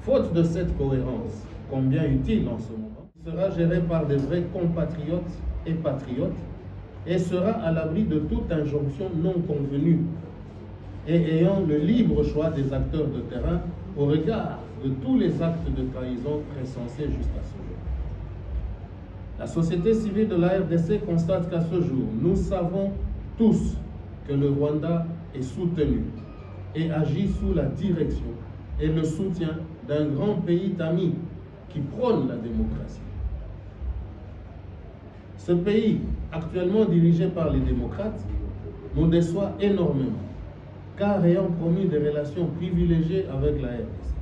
Faute de cette cohérence, combien utile en ce moment, il sera géré par des vrais compatriotes et patriotes et sera à l'abri de toute injonction non convenue et ayant le libre choix des acteurs de terrain au regard de tous les actes de trahison recensés jusqu'à ce jour. La société civile de la RDC constate qu'à ce jour, nous savons tous que le Rwanda est soutenu et agit sous la direction et le soutien d'un grand pays ami qui prône la démocratie. Ce pays, actuellement dirigé par les démocrates, nous déçoit énormément, car ayant promis des relations privilégiées avec la RDC.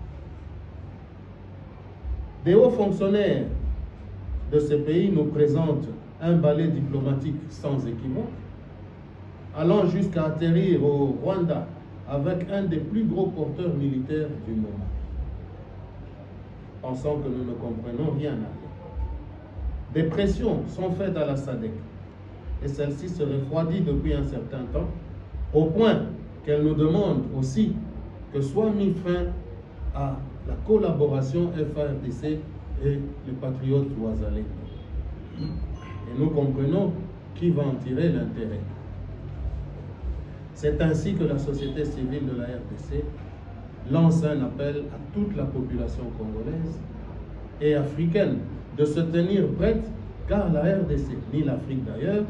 Des hauts fonctionnaires de ce pays nous présentent un balai diplomatique sans équivoque, allant jusqu'à atterrir au Rwanda avec un des plus gros porteurs militaires du moment, pensant que nous ne comprenons rien à rien. Des pressions sont faites à la SADC et celle-ci se refroidit depuis un certain temps, au point qu'elle nous demande aussi que soit mis fin à la collaboration FARDC et les patriotes ouazalais. Et nous comprenons qui va en tirer l'intérêt. C'est ainsi que la société civile de la RDC lance un appel à toute la population congolaise et africaine de se tenir prête, car la RDC, ni l'Afrique d'ailleurs,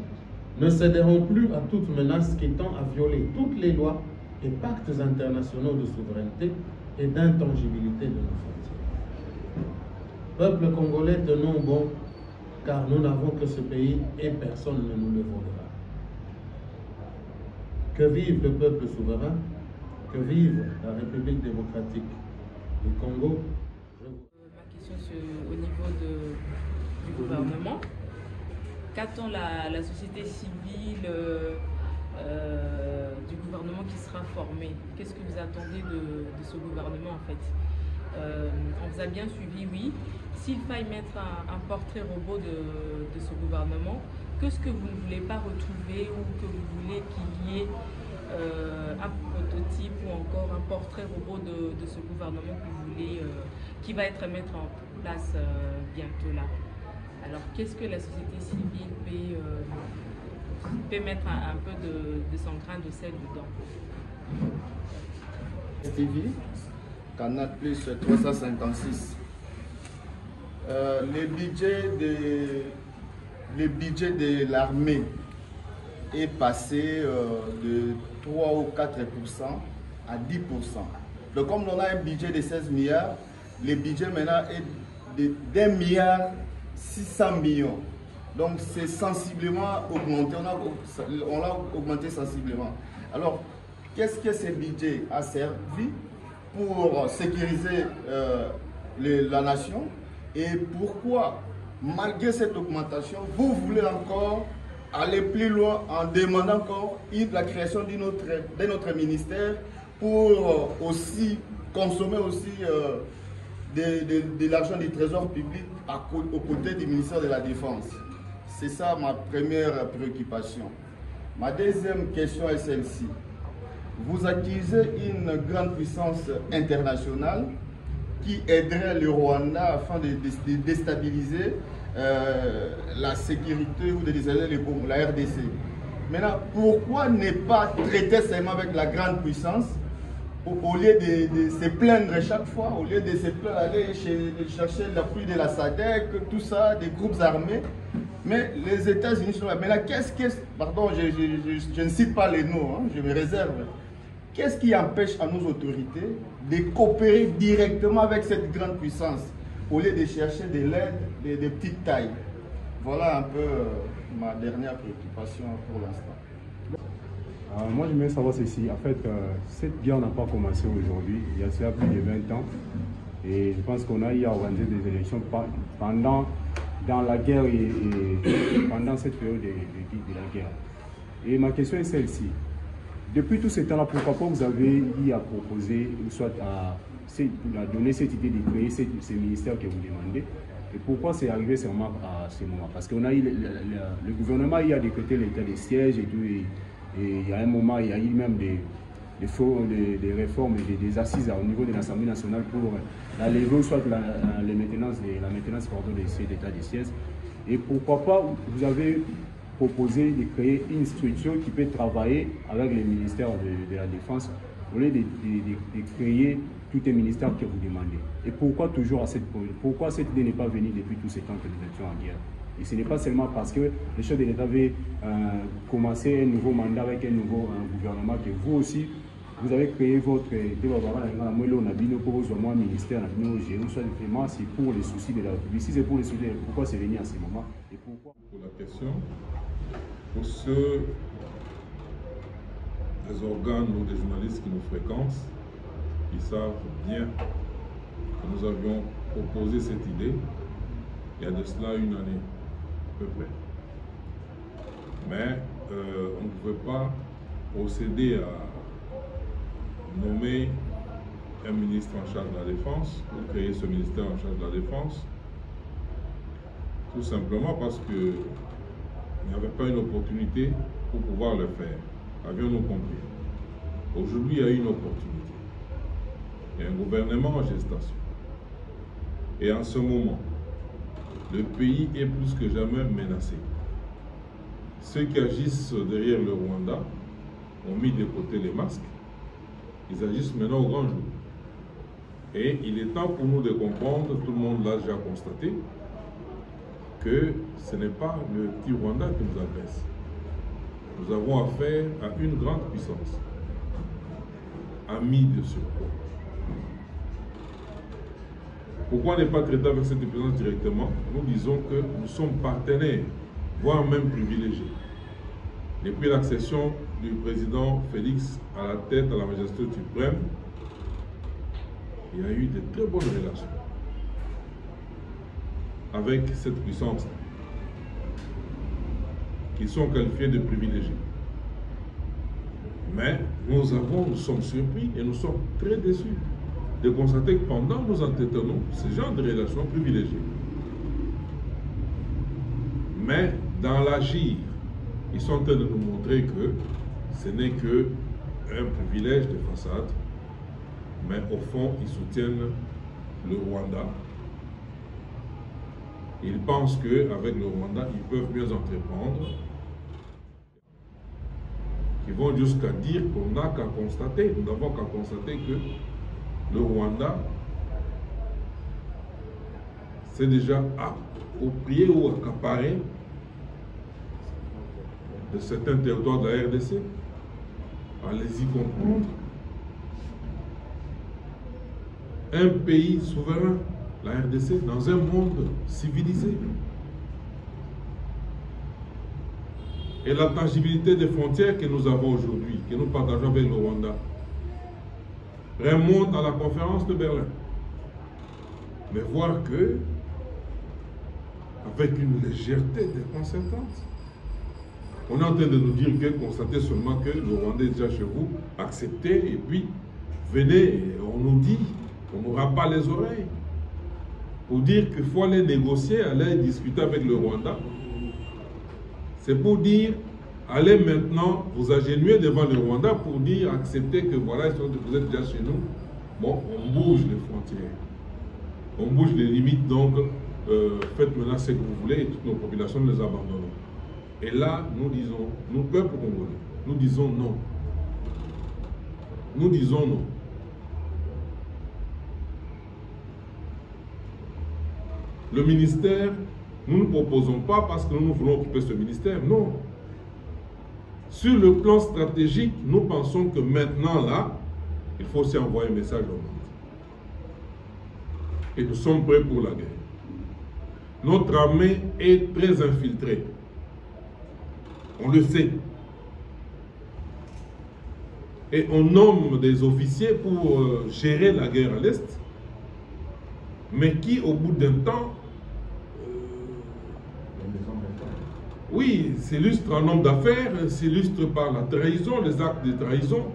ne céderont plus à toute menace qui tend à violer toutes les lois et pactes internationaux de souveraineté et d'intangibilité de nos frontières. Peuple congolais, tenons bon, car nous n'avons que ce pays et personne ne nous le volera. Que vive le peuple souverain, que vive la République démocratique du Congo. Ma question c'est au niveau du gouvernement. Qu'attend la société civile du gouvernement qui sera formé? Qu'est-ce que vous attendez de ce gouvernement en fait? On vous a bien suivi, oui. S'il faille mettre un portrait robot de ce gouvernement, qu'est-ce que vous ne voulez pas retrouver ou que vous voulez qu'il y ait un prototype ou encore un portrait robot de ce gouvernement que vous voulez, qui va être mettre en place bientôt là? Alors qu'est-ce que la société civile peut mettre un peu de son grain de sel dedans? TV, Canal Plus 356. Le budget de l'armée est passé de 3 ou 4% à 10%. Donc comme on a un budget de 16 milliards, le budget maintenant est de 1,6 milliard. Donc c'est sensiblement augmenté, on l'a augmenté sensiblement. Alors, qu'est-ce que ce budget a servi pour sécuriser la nation et pourquoi, malgré cette augmentation, vous voulez encore aller plus loin en demandant encore la création d'un autre ministère pour aussi consommer aussi de l'argent du trésor public aux côtés du ministère de la Défense? C'est ça ma première préoccupation. Ma deuxième question est celle-ci. Vous accusez une grande puissance internationale qui aiderait le Rwanda afin de déstabiliser la sécurité ou de déstabiliser la RDC. Maintenant, pourquoi ne pas traiter seulement avec la grande puissance au lieu de se plaindre chaque fois, au lieu de se plaindre, aller chercher l'appui de la SADC, tout ça, des groupes armés? Mais les États-Unis sont là. Mais là, pardon, je ne cite pas les noms, hein, je me réserve. Qu'est-ce qui empêche à nos autorités de coopérer directement avec cette grande puissance au lieu de chercher de l'aide de petites tailles? Voilà un peu ma dernière préoccupation pour l'instant. Moi, j'aimerais savoir ceci. En fait, cette guerre n'a pas commencé aujourd'hui. Il y a cela plus de 20 ans. Et je pense qu'on a eu à organiser des élections dans la guerre et pendant cette période de la guerre. Et ma question est celle-ci. Depuis tout ce temps-là, pourquoi pas vous avez eu à proposer, soit à donner cette idée de créer ces ministères que vous demandez? Et pourquoi c'est arrivé seulement à ce moment? Parce qu'on a eu le gouvernement a décrété l'état de siège et tout. Et il y a un moment, il y a eu même des réformes et des assises au niveau de l'Assemblée nationale pour la levée, soit la maintenance pardon, de cet état de siège. Et pourquoi pas, vous avez proposé de créer une structure qui peut travailler avec les ministères de la Défense au lieu de créer tout un ministère que vous demandez. Et pourquoi toujours pourquoi cette idée n'est pas venue depuis tous ces temps que nous étions en guerre? Et ce n'est pas seulement parce que le chef de l'État avait commencé un nouveau mandat avec un nouveau gouvernement que vous aussi, vous avez créé votre ministère, c'est pour les soucis de la République. Si c'est pour les soucis de la République, pourquoi c'est venu à ce moment? Et pourquoi? Pour la question, pour ceux des organes ou des journalistes qui nous fréquentent, ils savent bien que nous avions proposé cette idée il y a de cela une année, à peu près. Mais on ne pouvait pas procéder à nommer un ministre en charge de la Défense, ou créer ce ministère en charge de la Défense, tout simplement parce qu'il n'y avait pas une opportunité pour pouvoir le faire. Avions-nous compris? Aujourd'hui, il y a une opportunité. Il y a un gouvernement en gestation. Et en ce moment, le pays est plus que jamais menacé. Ceux qui agissent derrière le Rwanda ont mis de côté les masques. Ils agissent maintenant au grand jour. Et il est temps pour nous de comprendre, tout le monde l'a déjà constaté, que ce n'est pas le petit Rwanda qui nous agresse. Nous avons affaire à une grande puissance, amie de surcroît. Pourquoi ne pas traiter avec cette puissance directement? Nous disons que nous sommes partenaires, voire même privilégiés. Depuis l'accession du président Félix à la tête de la magistrature suprême, il y a eu de très bonnes relations avec cette puissance qui sont qualifiés de privilégiés. Mais nous sommes surpris et nous sommes très déçus de constater que pendant que nous entretenons ce genre de relations privilégiées, mais dans l'agir, ils sont en train de nous montrer que ce n'est qu'un privilège de façade, mais au fond, ils soutiennent le Rwanda. Ils pensent qu'avec le Rwanda, ils peuvent mieux entreprendre. Ils vont jusqu'à dire qu'on n'a qu'à constater, nous n'avons qu'à constater que le Rwanda s'est déjà approprié ou accaparé de certains territoires de la RDC. Allez-y comprendre. Un pays souverain, la RDC, dans un monde civilisé. Et la tangibilité des frontières que nous avons aujourd'hui, que nous partageons avec le Rwanda, remonte à la conférence de Berlin. Mais voir que, avec une légèreté déconcertante, on est en train de nous dire que, constatez seulement que le Rwanda est déjà chez vous, acceptez, et puis venez, et on nous dit, on nous rend pas les oreilles, pour dire qu'il faut aller négocier, aller discuter avec le Rwanda. C'est pour dire, allez maintenant vous agenouiller devant le Rwanda pour dire, acceptez que voilà, vous êtes déjà chez nous. Bon, on bouge les frontières, on bouge les limites, donc faites maintenant ce que vous voulez et toutes nos populations nous les abandonnons. Et là, nous disons, nous, peuple congolais, nous disons non. Nous disons non. Le ministère, nous ne proposons pas parce que nous voulons occuper ce ministère, non. Sur le plan stratégique, nous pensons que maintenant, là, il faut aussi envoyer un message au monde. Et nous sommes prêts pour la guerre. Notre armée est très infiltrée. On le sait. Et on nomme des officiers pour gérer la guerre à l'Est, mais qui, au bout d'un temps, oui, s'illustre en homme d'affaires, s'illustre par la trahison, les actes de trahison.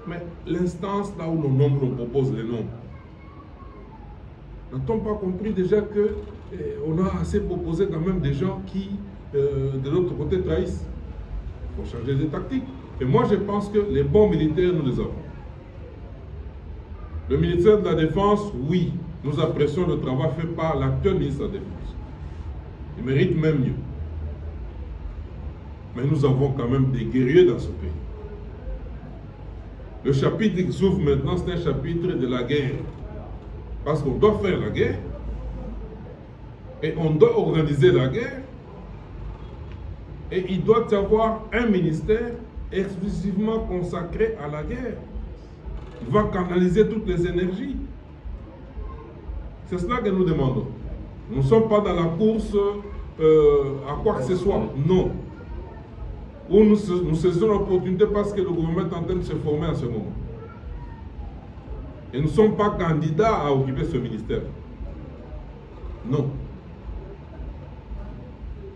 Mais l'instance là où l'on nomme, l'on propose les noms, n'a-t-on pas compris déjà qu'on a assez proposé quand même des gens qui, de l'autre côté, trahissent? Il faut changer de tactique. Et moi, je pense que les bons militaires, nous les avons. Le ministère de la Défense, oui, nous apprécions le travail fait par l'actuel ministre de la Défense. Il mérite même mieux. Mais nous avons quand même des guerriers dans ce pays. Le chapitre qui s'ouvre maintenant, c'est un chapitre de la guerre. Parce qu'on doit faire la guerre. Et on doit organiser la guerre. Et il doit y avoir un ministère exclusivement consacré à la guerre. Il va canaliser toutes les énergies. C'est cela que nous demandons. Nous ne sommes pas dans la course à quoi que ce soit. Non. Où nous saisissons l'opportunité parce que le gouvernement est en train de se former à ce moment. Et nous ne sommes pas candidats à occuper ce ministère. Non.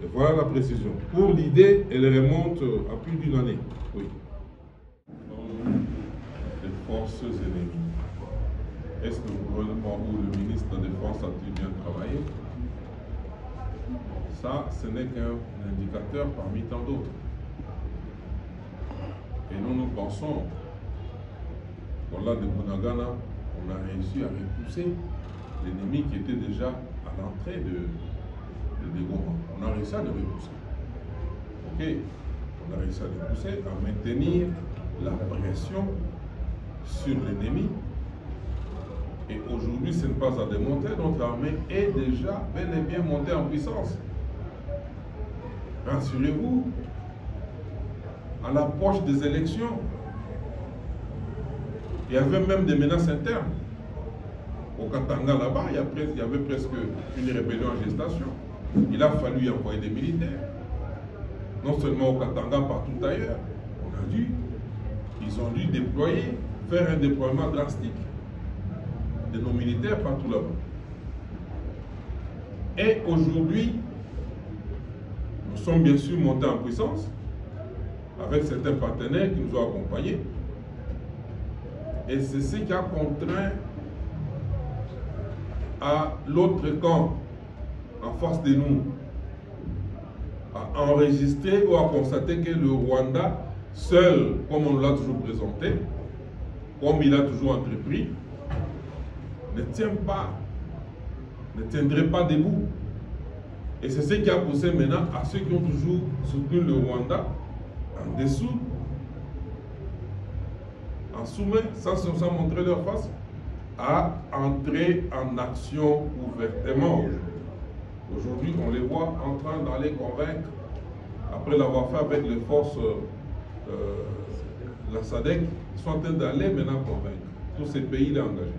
Et voilà la précision. Pour l'idée, elle remonte à plus d'une année. Oui. Les forces ennemies. Est-ce que le gouvernement ou le ministre de la Défense a-t-il bien travaillé? Ça, ce n'est qu'un indicateur parmi tant d'autres. Et nous pensons qu'au delà de Bunagana, on a réussi à repousser l'ennemi qui était déjà à l'entrée de Goma. On a réussi à le repousser. Ok, on a réussi à le repousser, à maintenir la pression sur l'ennemi. Et aujourd'hui, ce n'est pas à démontrer, notre armée est déjà bel et bien montée en puissance. Rassurez-vous, à l'approche des élections, il y avait même des menaces internes. Au Katanga, là-bas, il y avait presque une rébellion en gestation. Il a fallu y envoyer des militaires. Non seulement au Katanga, partout ailleurs. Ils ont dû déployer, faire un déploiement drastique de nos militaires partout là-bas. Et aujourd'hui, nous sommes bien sûr montés en puissance avec certains partenaires qui nous ont accompagnés. Et c'est ce qui a contraint à l'autre camp, en face de nous, à enregistrer ou à constater que le Rwanda, seul, comme on l'a toujours présenté, comme il a toujours entrepris, ne tiendrait pas debout. Et c'est ce qui a poussé maintenant à ceux qui ont toujours soutenu le Rwanda en dessous, en sous-main, sans montrer leur face, à entrer en action ouvertement. Aujourd'hui, on les voit en train d'aller convaincre, après l'avoir fait avec les forces, la SADC, ils sont en train d'aller maintenant convaincre tous ces pays-là engagés.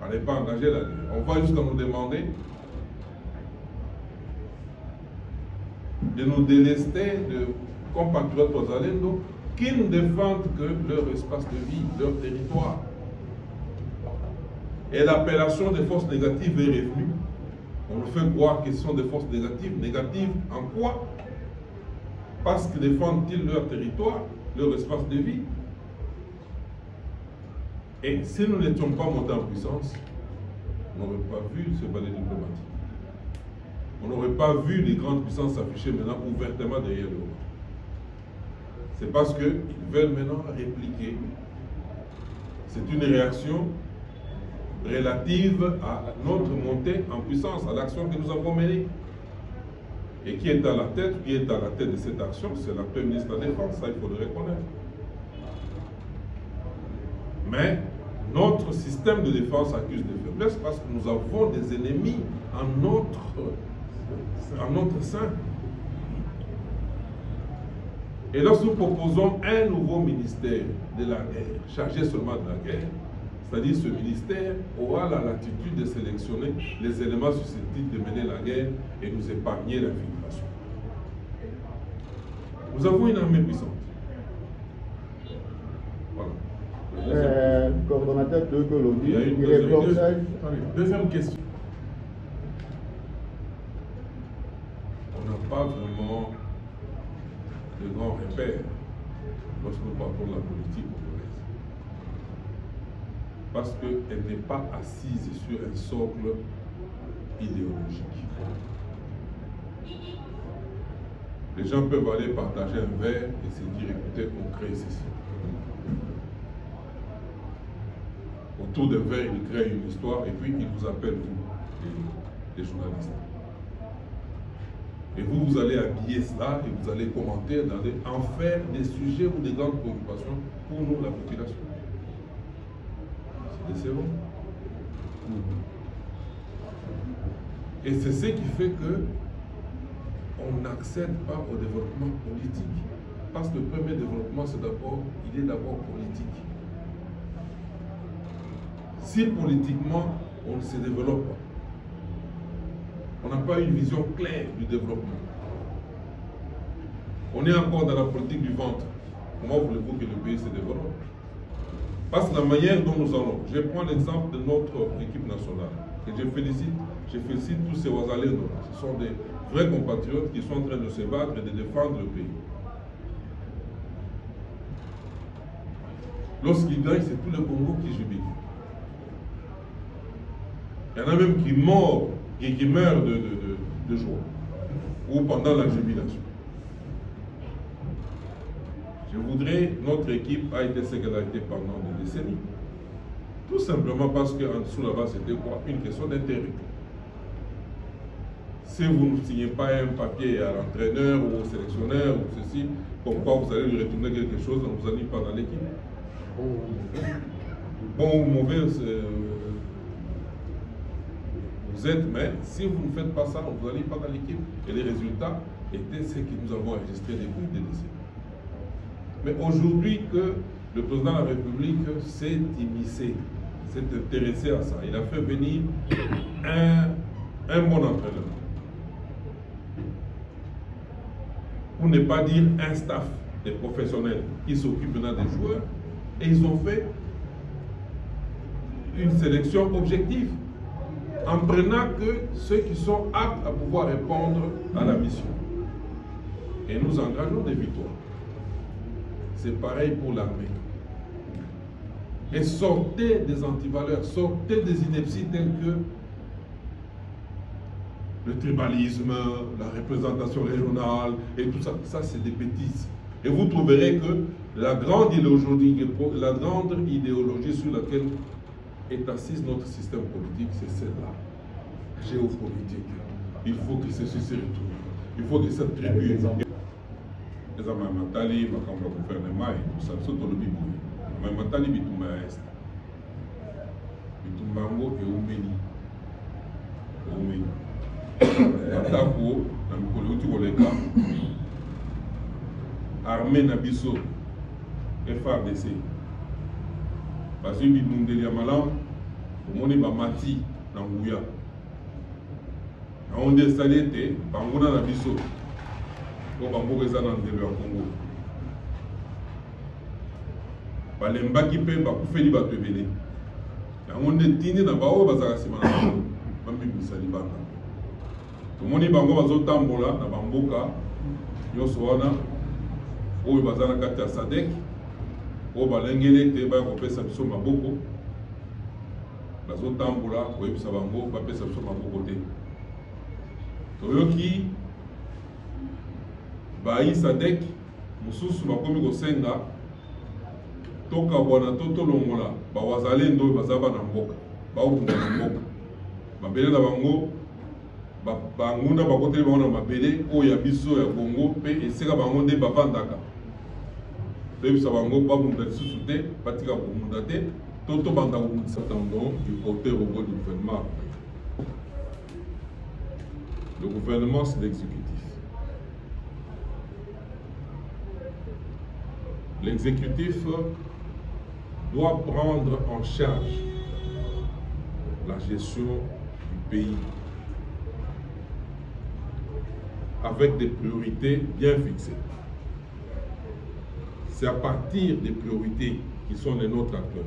On n'est pas engagé là-dessus. On va jusqu'à nous demander de nous délester de compatriotes Wazalendo qui ne défendent que leur espace de vie, leur territoire. Et l'appellation des forces négatives est revenue. On nous fait croire que ce sont des forces négatives. Négatives en quoi? Parce que défendent-ils leur territoire, leur espace de vie? Et si nous n'étions pas montés en puissance, on n'aurait pas vu ce balai diplomatique. On n'aurait pas vu les grandes puissances s'afficher maintenant ouvertement derrière le Rwanda. C'est parce qu'ils veulent maintenant répliquer. C'est une réaction relative à notre montée en puissance, à l'action que nous avons menée. Et qui est à la tête de cette action, c'est l'actuel ministre de la Défense, ça il faut le reconnaître. Mais notre système de défense accuse des faiblesses parce que nous avons des ennemis en notre sein. Et lorsque nous proposons un nouveau ministère de la guerre, chargé seulement de la guerre, c'est-à-dire ce ministère aura la latitude de sélectionner les éléments susceptibles de mener la guerre et nous épargner l'infiltration. Nous avons une armée puissante. Voilà. Coordonnateur de Colombie, deuxième question. On n'a pas vraiment de grands repères lorsque nous partons de la politique congolaise. Parce qu'elle n'est pas assise sur un socle idéologique. Les gens peuvent aller partager un verre et se dire, écoutez, on crée ceci. Autour d'un verre, ils créent une histoire et puis ils vous appellent, vous, les journalistes. Et vous, vous allez habiller cela et vous allez commenter, en faire des sujets ou des grandes préoccupations pour nous, la population. C'est décevant. Et c'est ce qui fait que on n'accède pas au développement politique. Parce que le premier développement, il est d'abord politique. Si politiquement, on ne se développe pas, on n'a pas une vision claire du développement. On est encore dans la politique du ventre. Comment voulez-vous que le pays se développe? Parce que la manière dont nous allons, je prends l'exemple de notre équipe nationale, et je félicite tous ces Ouazalais. Ce sont des vrais compatriotes qui sont en train de se battre et de défendre le pays. Lorsqu'ils gagnent, c'est tout le Congo qui jubile. Il y en a même qui meurent de joie, ou pendant la jubilation. Je voudrais, notre équipe a été ce qu'elle a été pendant des décennies. Tout simplement parce qu'en dessous là-bas, c'était quoi? Une question d'intérêt. Si vous ne signez pas un papier à l'entraîneur ou au sélectionneur ou ceci, comme quoi vous allez lui retourner quelque chose, on ne vous anime pas dans l'équipe. Bon ou mauvais, vous êtes, mais si vous ne faites pas ça, on ne vous anime pas dans l'équipe. Et les résultats étaient ceux que nous avons enregistrés depuis des décennies. Mais aujourd'hui que le président de la République s'est immiscé, s'est intéressé à ça, il a fait venir un bon entraîneur. Pour ne pas dire un staff des professionnels qui s'occupent maintenant des joueurs. Et ils ont fait une sélection objective, en prenant que ceux qui sont aptes à pouvoir répondre à la mission. Et nous engageons des victoires. C'est pareil pour l'armée. Et sortez des antivaleurs, sortez des inepties telles que le tribalisme, la représentation régionale et tout ça. Ça, c'est des bêtises. Et vous trouverez que la grande idéologie sur laquelle est assise notre système politique, c'est celle-là, géopolitique. Il faut que ceci se retrouve. Il faut que cette tribu... Les Amamatali, Makamba gouvernement et tout ça, c'est tout le Bible. Amamatali, Bitumba Est. Bitumbango et Oumeni. Atako, na mikolo uti koleka. Armée Nabiso, FARDC. Parce que Bidundeli ya malamu, omoni bamati na nguya. Na onde installé te, banguna na biso. Pour Bambouk et Zanan de leur Congo. Balembaki pe bakufeli batebele. La monde tini na bao bazaka sima na bambi misali bana. Tomoni bango bazotambola na bamboka nyonso wana oyo bazana kati ya Sadek oyo balengele te ba kopesa biso maboko. Bazotambola koyebisa bango bapesa biso maboko te. Toyoki Bayi Sadek, mususu bakomi kosenga toka bwana toto longola bawazalendo bazaba na mboka baokunda na mboka mabele na bango bangunda bakoteli bango na mabele oyo ya biso ya Congo pe eseka bango nde bavandaka toyebisa bango babunda lisusu te batika komunda te toto banda komundisa tendon du porteur au bout du gouvernement. Le gouvernement, c'est l'exécutif. L'exécutif doit prendre en charge la gestion du pays avec des priorités bien fixées. C'est à partir des priorités qui sont les nôtres actuelles.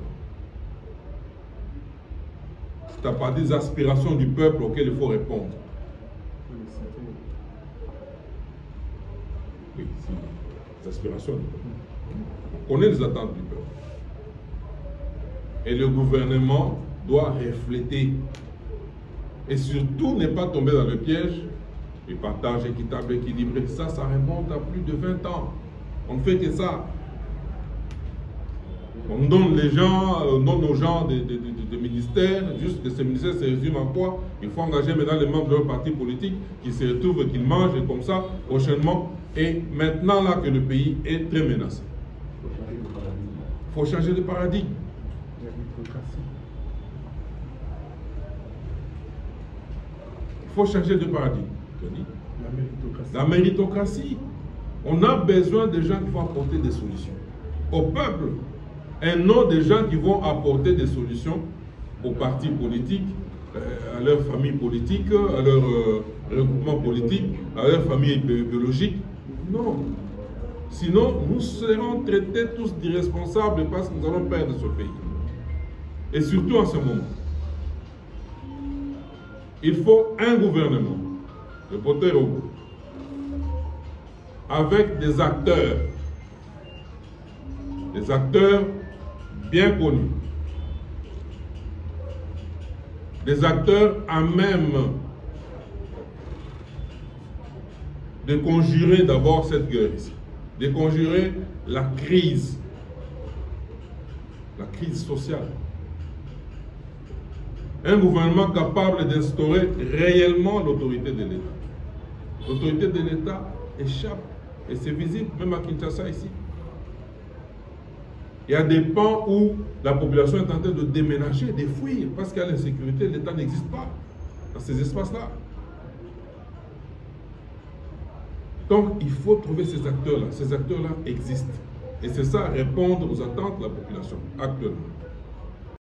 C'est à partir des aspirations du peuple auxquelles il faut répondre. Oui, c'est les aspirations du peuple. On connaît les attentes du peuple. Et le gouvernement doit refléter et surtout ne pas tomber dans le piège Et partage équitable, équilibré, ça remonte à plus de 20 ans. On ne fait que ça. On donne les gens, on donne aux gens des ministères, juste que ces ministères se résument en quoi? Il faut engager maintenant les membres de leur parti politique qui se retrouvent, qu'ils mangent et comme ça, prochainement. Et maintenant là que le pays est très menacé. Il faut changer de paradigme. Il faut changer de paradigme. La méritocratie. On a besoin de gens qui vont apporter des solutions au peuple et non des gens qui vont apporter des solutions aux partis politiques, à leur famille politique, à leur regroupement politique, à leur famille biologique. Non. Sinon, nous serons traités tous d'irresponsables parce que nous allons perdre ce pays. Et surtout en ce moment. Il faut un gouvernement, le porteur au bout, avec des acteurs bien connus, des acteurs à même de conjurer d'abord cette guerre ici, de conjurer la crise sociale. Un gouvernement capable d'instaurer réellement l'autorité de l'État. L'autorité de l'État échappe, et c'est visible même à Kinshasa ici. Il y a des pans où la population est en train de déménager, de fuir, parce qu'il y a l'insécurité, l'État n'existe pas dans ces espaces-là. Donc il faut trouver ces acteurs-là. Ces acteurs-là existent. Et c'est ça, répondre aux attentes de la population actuellement.